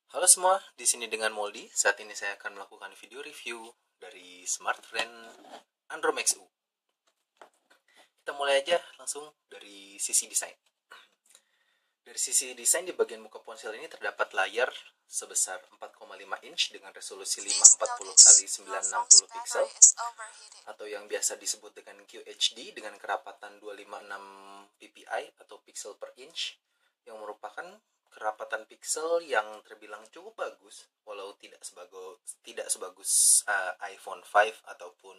Halo semua, di sini dengan Moldy. Saat ini saya akan melakukan video review dari Smartfren Andromax U. Kita mulai aja langsung dari sisi desain. Dari sisi desain di bagian muka ponsel ini terdapat layar sebesar 4,5 inch dengan resolusi 540x960 pixel atau yang biasa disebut dengan QHD dengan kerapatan 256 ppi atau pixel per inch yang merupakan kerapatan pixel yang terbilang cukup bagus walau tidak sebagus iPhone 5 ataupun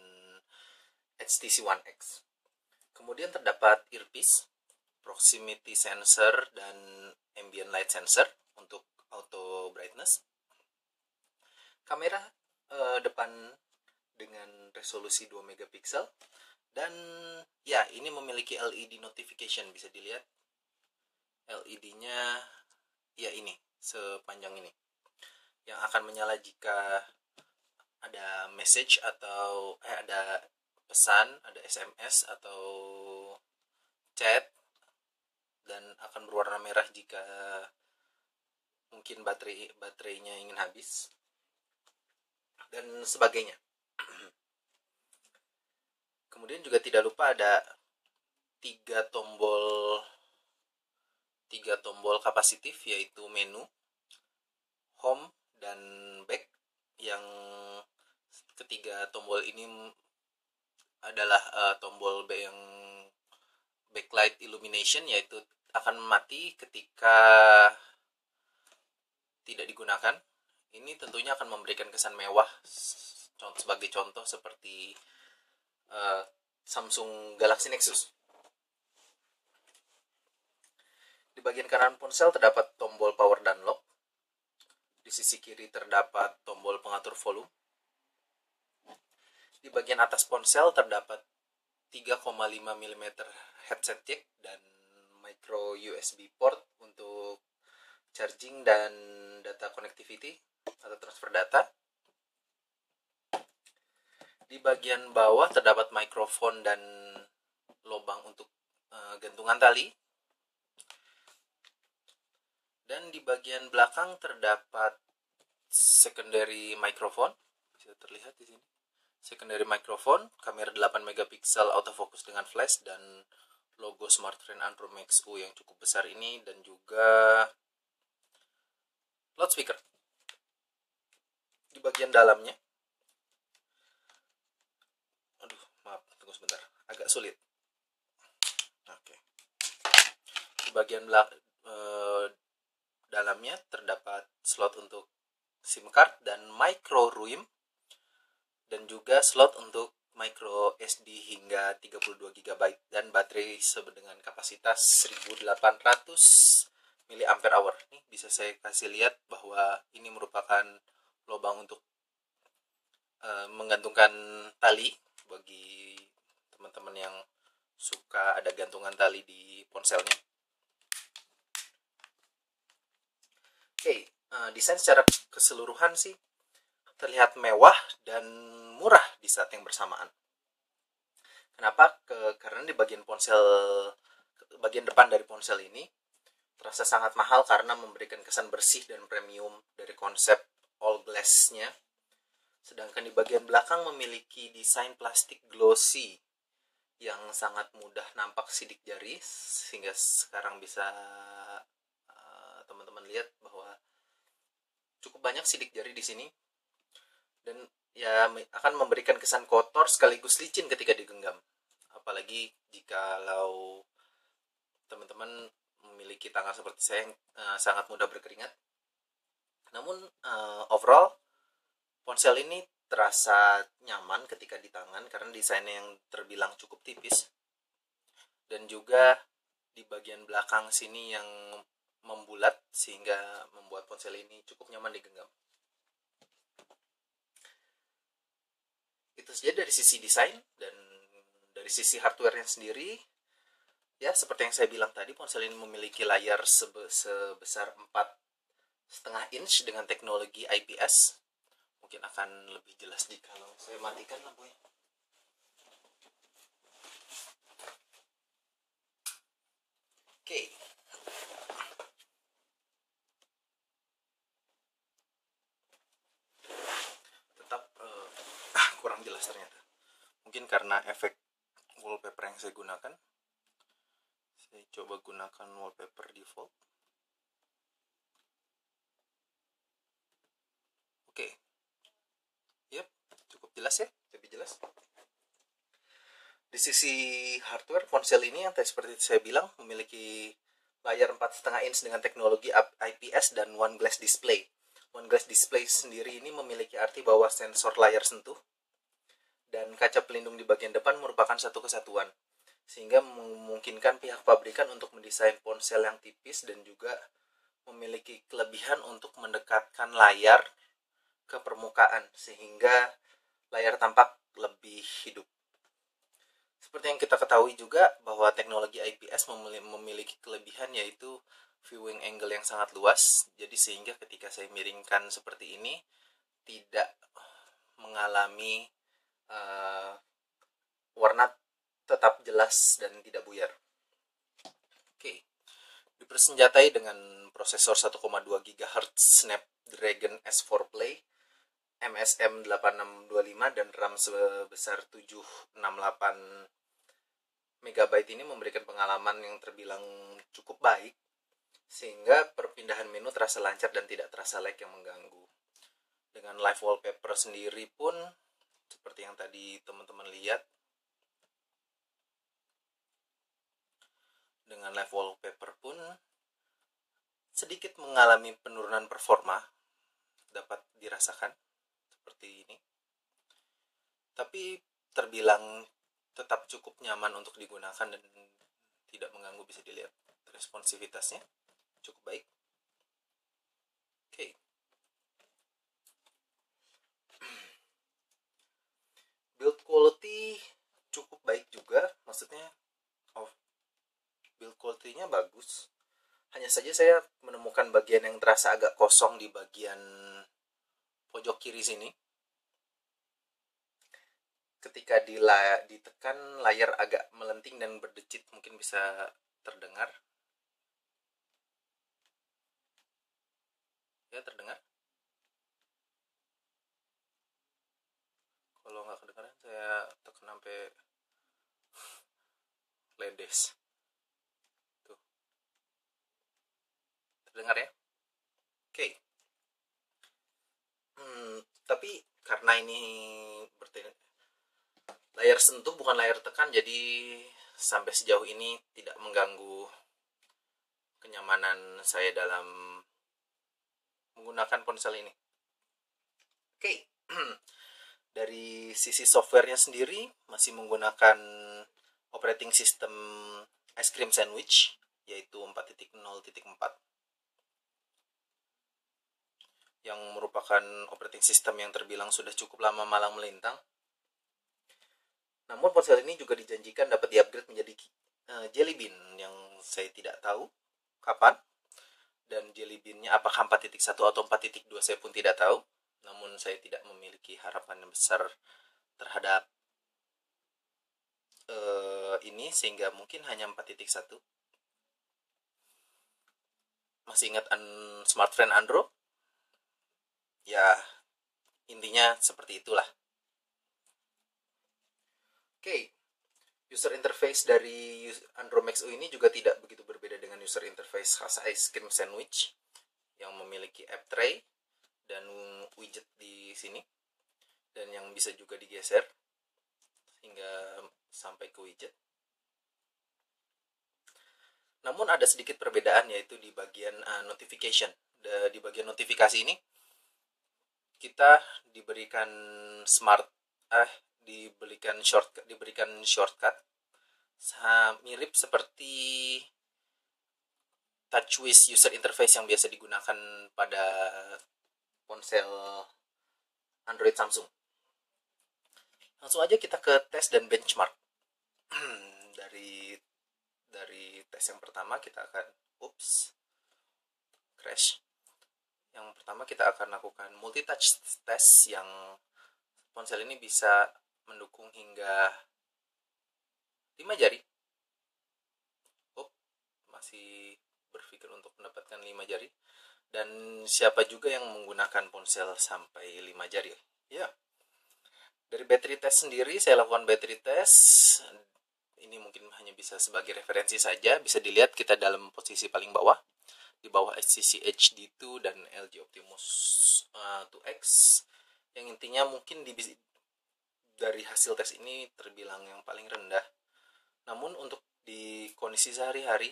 HTC One X. Kemudian terdapat earpiece, proximity sensor dan ambient light sensor untuk auto brightness. Kamera depan dengan resolusi 2 megapiksel dan ya ini memiliki LED notification, bisa dilihat LED-nya ya ini sepanjang ini yang akan menyala jika ada message atau ada pesan, ada SMS atau chat, dan akan berwarna merah jika mungkin baterainya ingin habis dan sebagainya. Kemudian juga tidak lupa ada tiga tombol kapasitif, yaitu menu, home, dan back. Yang ketiga tombol ini adalah tombol yang backlight illumination, yaitu akan mati ketika tidak digunakan. Ini tentunya akan memberikan kesan mewah, sebagai contoh seperti Samsung Galaxy Nexus. Di bagian kanan ponsel terdapat tombol power dan lock. Di sisi kiri terdapat tombol pengatur volume. Di bagian atas ponsel terdapat 3,5 mm headset jack dan micro USB port untuk charging dan data connectivity atau transfer data. Di bagian bawah terdapat mikrofon dan lubang untuk gantungan tali. Dan di bagian belakang terdapat secondary microphone, bisa terlihat di sini. Secondary microphone, kamera 8 megapiksel autofocus dengan flash, dan logo Smartfren Andromax U yang cukup besar ini, dan juga loudspeaker. Di bagian dalamnya, tunggu sebentar, agak sulit. Oke. Di bagian dalamnya terdapat slot untuk SIM card dan micro RAM, dan juga slot untuk micro SD hingga 32 GB dan baterai dengan kapasitas 1800 mAh. Ini bisa saya kasih lihat bahwa ini merupakan lubang untuk menggantungkan tali bagi teman-teman yang suka ada gantungan tali di ponselnya. Oke, desain secara keseluruhan sih terlihat mewah dan murah di saat yang bersamaan. Kenapa? Karena di bagian depan dari ponsel ini terasa sangat mahal karena memberikan kesan bersih dan premium dari konsep all glass-nya. Sedangkan di bagian belakang memiliki desain plastik glossy yang sangat mudah nampak sidik jari, sehingga sekarang bisa teman-teman lihat bahwa cukup banyak sidik jari di sini, dan ya akan memberikan kesan kotor sekaligus licin ketika digenggam. Apalagi jikalau teman-teman memiliki tangan seperti saya yang sangat mudah berkeringat. Namun overall ponsel ini terasa nyaman ketika di tangan karena desainnya yang terbilang cukup tipis, dan juga di bagian belakang sini yang membulat sehingga membuat ponsel ini cukup nyaman digenggam. Itu saja dari sisi desain. Dan dari sisi hardware-nya sendiri, ya seperti yang saya bilang tadi, ponsel ini memiliki layar sebesar 4,5 inch dengan teknologi IPS. Mungkin akan lebih jelas jika saya matikan lampunya. Oke. bagus ternyata. Mungkin karena efek wallpaper yang saya gunakan. Saya coba gunakan wallpaper default. Oke. Yap, cukup jelas ya, lebih jelas. Di sisi hardware, ponsel ini yang seperti saya bilang memiliki layar 4,5 inch dengan teknologi IPS dan One Glass Display. One Glass Display sendiri ini memiliki arti bahwa sensor layar sentuh dan kaca pelindung di bagian depan merupakan satu kesatuan, sehingga memungkinkan pihak pabrikan untuk mendesain ponsel yang tipis dan juga memiliki kelebihan untuk mendekatkan layar ke permukaan sehingga layar tampak lebih hidup. Seperti yang kita ketahui juga bahwa teknologi IPS memiliki kelebihan yaitu viewing angle yang sangat luas, jadi sehingga ketika saya miringkan seperti ini tidak mengalami warna tetap jelas dan tidak buyar. Oke. Dipersenjatai dengan prosesor 1,2 GHz Snapdragon S4 Play, MSM 8625 dan RAM sebesar 768 MB ini memberikan pengalaman yang terbilang cukup baik, sehingga perpindahan menu terasa lancar dan tidak terasa lag yang mengganggu. Dengan live wallpaper sendiri pun seperti yang tadi teman-teman lihat, dengan live wallpaper pun sedikit mengalami penurunan performa, dapat dirasakan seperti ini, tapi terbilang tetap cukup nyaman untuk digunakan dan tidak mengganggu. Bisa dilihat responsivitasnya cukup baik. Oke. Build quality cukup baik juga, maksudnya build quality-nya bagus. Hanya saja saya menemukan bagian yang terasa agak kosong di bagian pojok kiri sini. Ketika ditekan, layar agak melenting dan berdecit, mungkin bisa terdengar. Ya, terdengar. Kalau nggak kedengaran, saya tekan sampai ledes. Tuh. Terdengar ya? Oke. Tapi karena ini layar sentuh bukan layar tekan, jadi sampai sejauh ini tidak mengganggu kenyamanan saya dalam menggunakan ponsel ini. Oke. Dari sisi softwarenya sendiri masih menggunakan operating system Ice Cream Sandwich, yaitu 4.0.4, yang merupakan operating system yang terbilang sudah cukup lama malang melintang. Namun ponsel ini juga dijanjikan dapat di-upgrade menjadi Jelly Bean, yang saya tidak tahu kapan, dan Jelly Bean-nya apakah 4.1 atau 4.2 saya pun tidak tahu. Namun saya tidak memiliki harapan yang besar terhadap ini, sehingga mungkin hanya 4.1. Masih ingat Smart Friend Andro? Ya, intinya seperti itulah. Oke. User interface dari Andro Max U ini juga tidak begitu berbeda dengan user interface khas Ice Cream Sandwich, yang memiliki app tray dan widget di sini, dan yang bisa juga digeser hingga sampai ke widget. Namun ada sedikit perbedaan, yaitu di bagian notification. Di bagian notifikasi ini kita diberikan diberikan shortcut mirip seperti TouchWiz user interface yang biasa digunakan pada ponsel Android Samsung. Langsung aja kita ke tes dan benchmark. dari tes yang pertama kita akan crash. Yang pertama kita akan lakukan multi-touch test, yang ponsel ini bisa mendukung hingga 5 jari. Masih berpikir untuk mendapatkan 5 jari. Dan siapa juga yang menggunakan ponsel sampai 5 jari? Ya. Dari battery test sendiri, saya lakukan battery test. Ini mungkin hanya bisa sebagai referensi saja. Bisa dilihat kita dalam posisi paling bawah, di bawah HTC HD2 dan LG Optimus 2X. Yang intinya mungkin dari hasil tes ini terbilang yang paling rendah. Namun untuk di kondisi sehari-hari,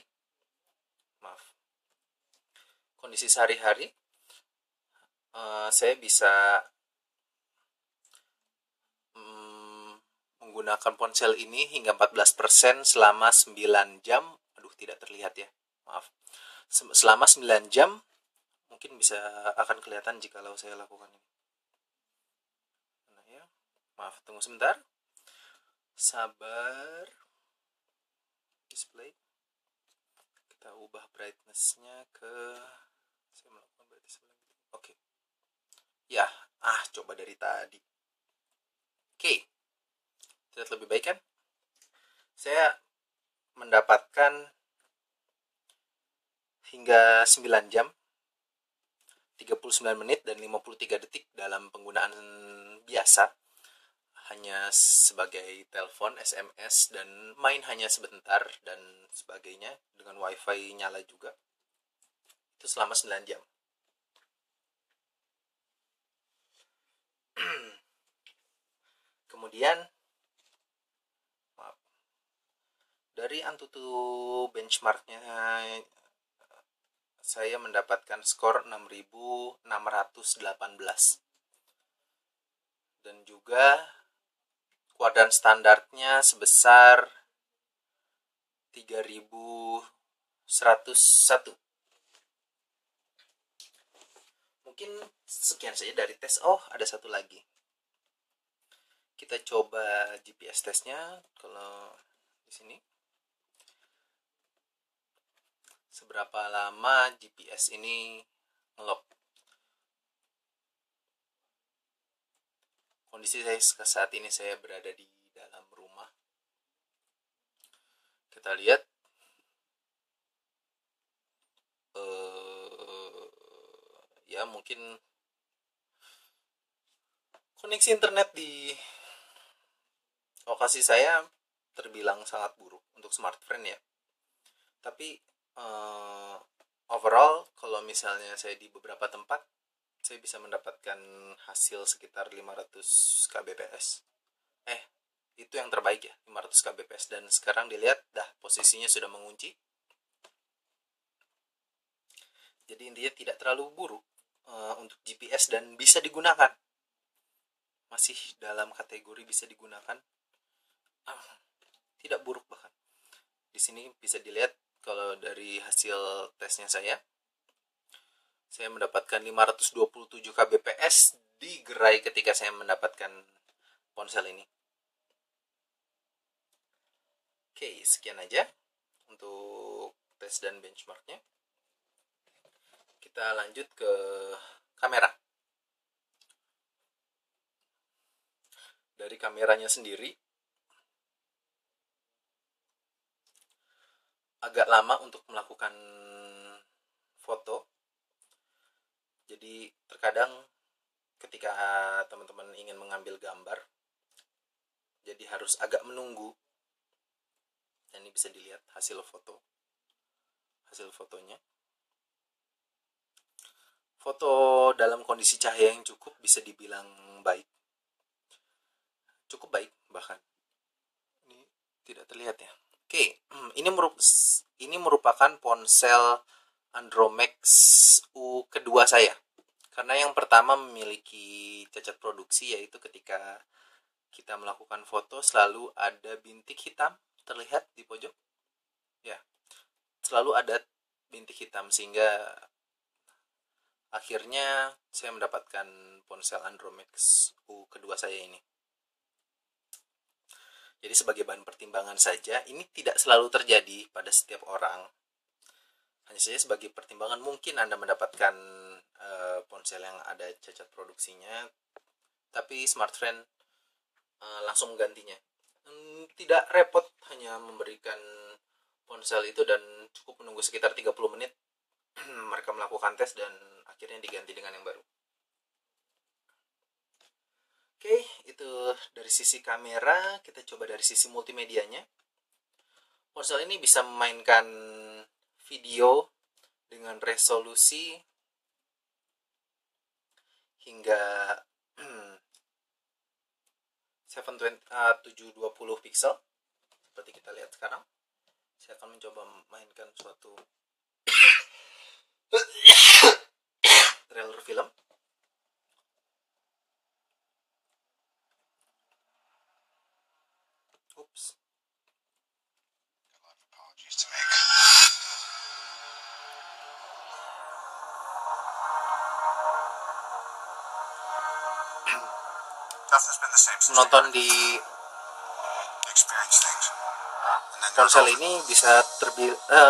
saya bisa menggunakan ponsel ini hingga 14% selama 9 jam. Aduh, tidak terlihat ya, maaf. Selama 9 jam, mungkin bisa akan kelihatan jikalau saya lakukan ini. Nah, ya. Maaf, tunggu sebentar. Sabar. Display. Kita ubah brightness-nya ke... Saya melakukan brightness. Oke. Ya, coba dari tadi. Oke. Terlihat lebih baik kan? Saya mendapatkan hingga 9 jam, 39 menit dan 53 detik dalam penggunaan biasa, hanya sebagai telepon, SMS, dan main hanya sebentar dan sebagainya, dengan wifi nyala juga. Itu selama 9 jam. Kemudian dari Antutu benchmarknya, saya mendapatkan skor 6.618. Dan juga kuadran standarnya sebesar 3.101. Mungkin sekian saja dari tes. Oh, ada satu lagi. Kita coba GPS testnya. Kalau di sini, seberapa lama GPS ini ngelock. Kondisi saya saat ini, saya berada di dalam rumah. Kita lihat ya mungkin koneksi internet di lokasi saya terbilang sangat buruk untuk smartphone ya. Tapi overall, kalau misalnya saya di beberapa tempat, saya bisa mendapatkan hasil sekitar 500 kbps. Itu yang terbaik ya, 500 kbps. Dan sekarang dilihat, posisinya sudah mengunci. Jadi intinya tidak terlalu buruk untuk GPS dan bisa digunakan. Masih dalam kategori bisa digunakan. Tidak buruk bahkan. Di sini bisa dilihat kalau dari hasil tesnya saya mendapatkan 527 kbps di gerai ketika saya mendapatkan ponsel ini. Oke, sekian aja untuk tes dan benchmarknya. Kita lanjut ke kamera. Dari kameranya sendiri, agak lama untuk melakukan foto. Jadi terkadang ketika teman-teman ingin mengambil gambar, jadi harus agak menunggu. Dan ini bisa dilihat hasil fotonya. Foto dalam kondisi cahaya yang cukup bisa dibilang baik. Cukup baik bahkan. Ini tidak terlihat ya. Oke, ini merupakan ponsel Andromex U kedua saya. Karena yang pertama memiliki cacat produksi, yaitu ketika kita melakukan foto selalu ada bintik hitam terlihat di pojok. Ya, selalu ada bintik hitam, sehingga akhirnya saya mendapatkan ponsel Andromex U kedua saya ini. Jadi sebagai bahan pertimbangan saja, ini tidak selalu terjadi pada setiap orang. Hanya saja sebagai pertimbangan, mungkin Anda mendapatkan ponsel yang ada cacat produksinya, tapi smartphone langsung menggantinya. Tidak repot, hanya memberikan ponsel itu dan cukup menunggu sekitar 30 menit. Mereka melakukan tes dan akhirnya diganti dengan yang baru. Oke, itu itu dari sisi kamera. Kita coba dari sisi multimedianya. Ponsel ini bisa memainkan video dengan resolusi hingga 720 pixel seperti kita lihat sekarang. Saya akan mencoba memainkan suatu trailer film. Oops. Menonton di ponsel ini bisa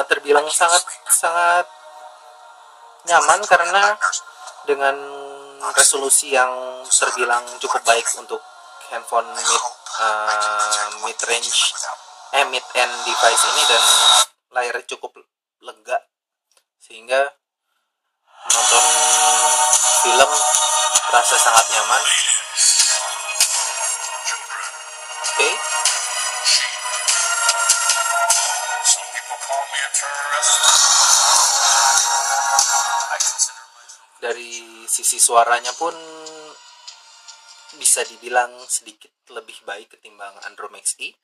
terbilang sangat nyaman karena dengan resolusi yang terbilang cukup baik untuk handphone mid end device ini, dan layarnya cukup lega sehingga menonton film terasa sangat nyaman. Oke. Dari sisi suaranya pun bisa dibilang sedikit lebih baik ketimbang Androm XE.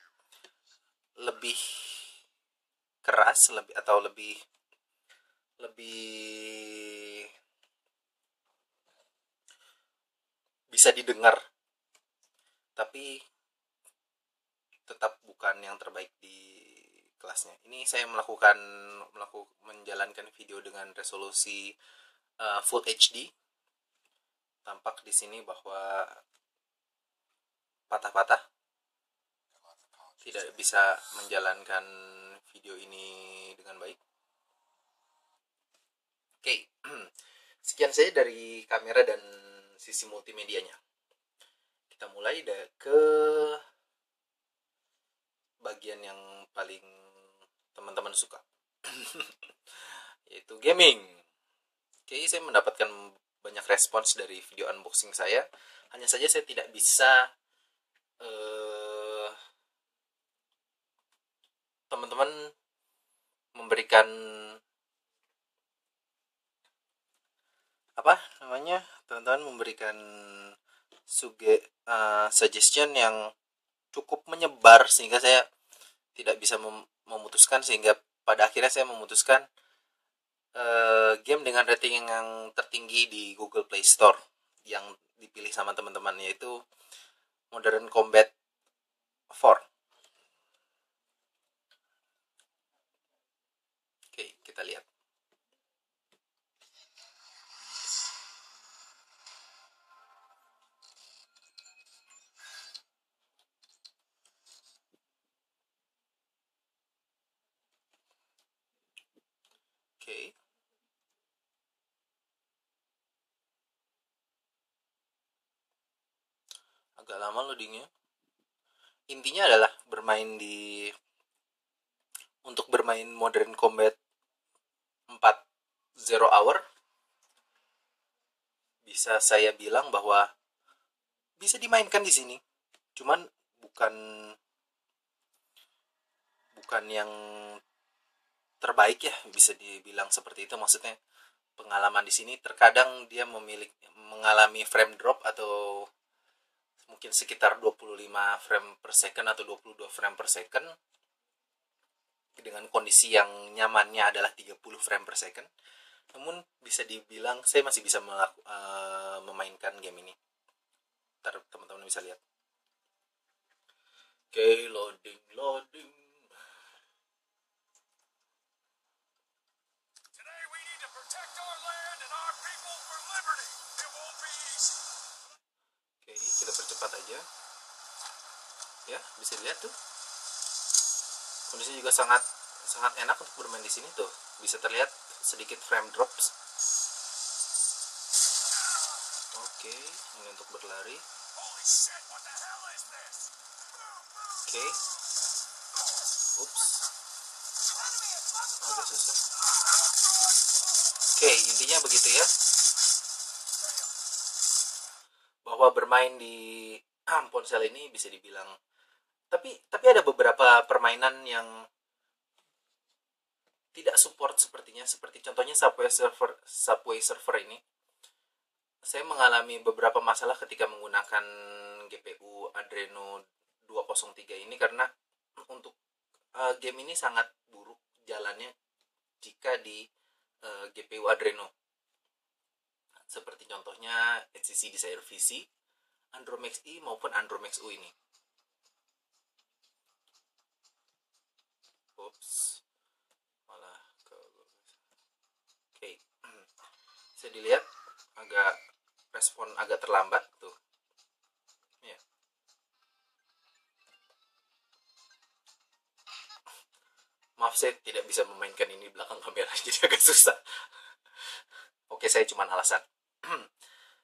Lebih keras, lebih bisa didengar, tapi tetap bukan yang terbaik di kelasnya. Ini saya menjalankan video dengan resolusi Full HD. Tampak di sini bahwa patah-patah, tidak bisa menjalankan video ini dengan baik. Oke. Sekian saja dari kamera dan sisi multimedianya. Kita mulai ke bagian yang paling teman-teman suka, yaitu gaming. Oke, saya mendapatkan banyak respons dari video unboxing saya. Hanya saja saya tidak bisa teman-teman memberikan teman-teman memberikan suggestion yang cukup menyebar sehingga saya tidak bisa memutuskan, sehingga pada akhirnya saya memutuskan game dengan rating yang tertinggi di Google Play Store yang dipilih sama teman-teman, yaitu Modern Combat 4. Oke, kita lihat. Oke. Agak lama loadingnya. Intinya adalah untuk bermain Modern Combat 4 Zero Hour, bisa saya bilang bahwa bisa dimainkan di sini. Cuman bukan yang terbaik ya, bisa dibilang seperti itu. Maksudnya pengalaman di sini terkadang dia mengalami frame drop atau mungkin sekitar 25 frame per second atau 22 frame per second, dengan kondisi yang nyamannya adalah 30 frame per second. Namun bisa dibilang saya masih bisa memainkan game ini. Ntar teman-teman bisa lihat. Oke, loading. Oke, kita percepat aja. Ya, bisa dilihat tuh. Kondisinya juga sangat enak untuk bermain di sini tuh. Bisa terlihat sedikit frame drops. Oke, ini untuk berlari. Oke. Ups. Agak susah. Oke, intinya begitu ya. Bahwa bermain di ponsel ini bisa dibilang, tapi ada beberapa permainan yang tidak support sepertinya, seperti contohnya Subway Surfer ini. Saya mengalami beberapa masalah ketika menggunakan GPU Adreno 203 ini, karena untuk game ini sangat buruk jalannya jika di GPU Adreno. Seperti contohnya HTC Desire VC, Andromax E maupun Andromax U ini. Oops. Malah ke Oke. Bisa dilihat agak respon agak terlambat tuh. Ya. Maaf, saya tidak bisa memainkan ini belakang kamera, jadi agak susah. Oke, saya cuma alasan.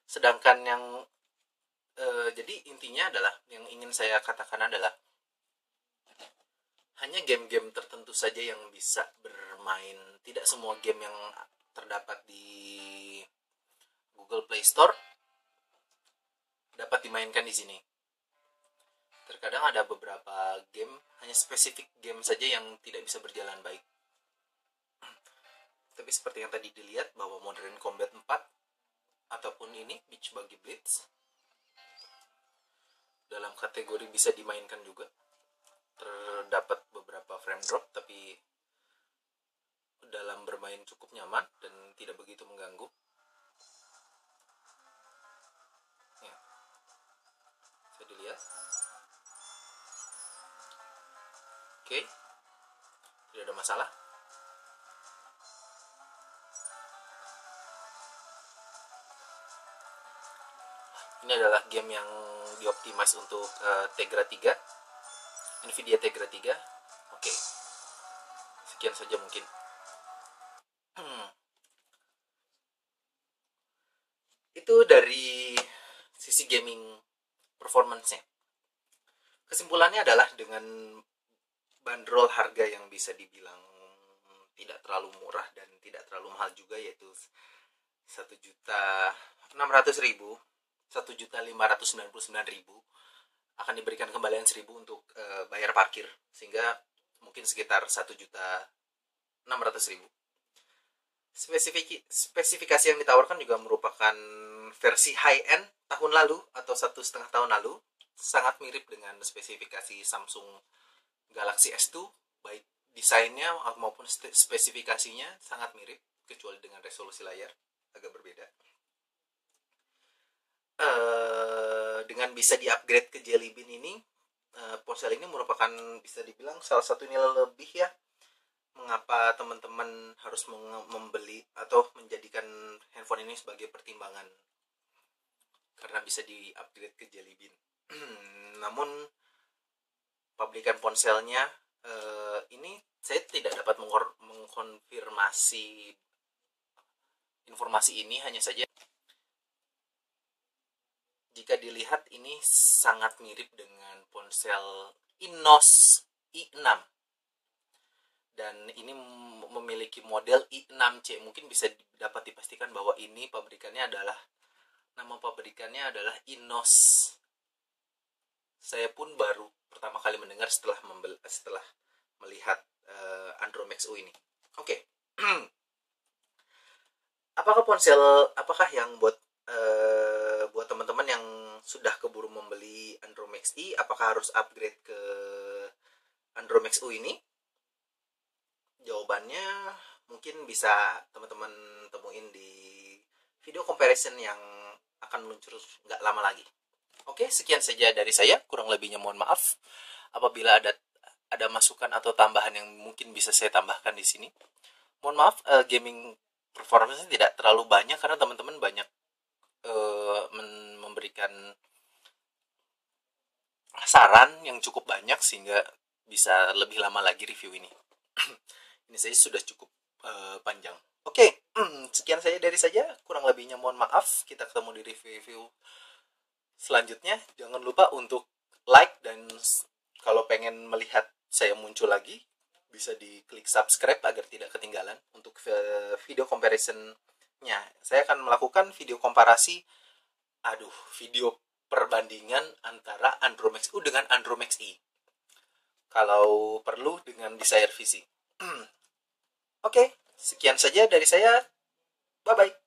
Sedangkan yang jadi intinya adalah, yang ingin saya katakan adalah, hanya game-game tertentu saja yang bisa bermain. Tidak semua game yang terdapat di Google Play Store dapat dimainkan di sini. Terkadang ada beberapa game, hanya spesifik game saja yang tidak bisa berjalan baik. Tapi seperti yang tadi dilihat, bahwa Modern Combat 4 ataupun ini Beach Buggy Blitz dalam kategori bisa dimainkan juga. Terdapat beberapa frame drop, tapi dalam bermain cukup nyaman dan tidak begitu mengganggu. Ya, bisa dilihat. Oke, tidak ada masalah. Ini adalah game yang dioptimize untuk Tegra 3, Nvidia Tegra 3. Oke, sekian saja mungkin. Itu dari sisi gaming performance-nya. Kesimpulannya adalah, dengan bandrol harga yang bisa dibilang tidak terlalu murah dan tidak terlalu mahal juga, yaitu 1.600.000, 1.599.000, akan diberikan kembalian 1.000 untuk bayar parkir, sehingga mungkin sekitar 1.600.000. Spesifikasi yang ditawarkan juga merupakan versi high-end tahun lalu atau 1,5 tahun lalu, sangat mirip dengan spesifikasi Samsung Galaxy S2, baik desainnya maupun spesifikasinya sangat mirip, kecuali dengan resolusi layar agak berbeda. Dengan bisa di-upgrade ke Jelly Bean ini, ponsel ini merupakan, bisa dibilang, salah satu nilai lebih ya, mengapa teman-teman harus membeli atau menjadikan handphone ini sebagai pertimbangan, karena bisa di-upgrade ke Jelly Bean. Namun pabrikan ponselnya ini saya tidak dapat mengkonfirmasi informasi ini, hanya saja jika dilihat ini sangat mirip dengan ponsel Inos i6, dan ini memiliki model i6C. Mungkin bisa dapat dipastikan bahwa ini nama pabrikannya adalah Inos. Saya pun baru pertama kali mendengar setelah melihat Andromax U ini. Oke. Apakah yang buat teman-teman yang sudah keburu membeli Andromax E, apakah harus upgrade ke Andromax U ini? Jawabannya mungkin bisa teman-teman temuin di video comparison yang akan meluncur nggak lama lagi. Oke, sekian saja dari saya. Kurang lebihnya mohon maaf apabila ada masukan atau tambahan yang mungkin bisa saya tambahkan di sini. Mohon maaf, gaming performance tidak terlalu banyak karena teman-teman banyak memberikan saran yang cukup banyak, sehingga bisa lebih lama lagi review ini. Ini saya sudah cukup panjang. Oke, sekian saja dari saya. Kurang lebihnya mohon maaf. Kita ketemu di review selanjutnya. Jangan lupa untuk like, dan kalau pengen melihat saya muncul lagi, bisa diklik subscribe agar tidak ketinggalan untuk video comparison-nya. Saya akan melakukan video komparasi, video perbandingan antara Andromax U dengan Andromax I. Kalau perlu dengan Desire VC. Oke, sekian saja dari saya. Bye-bye.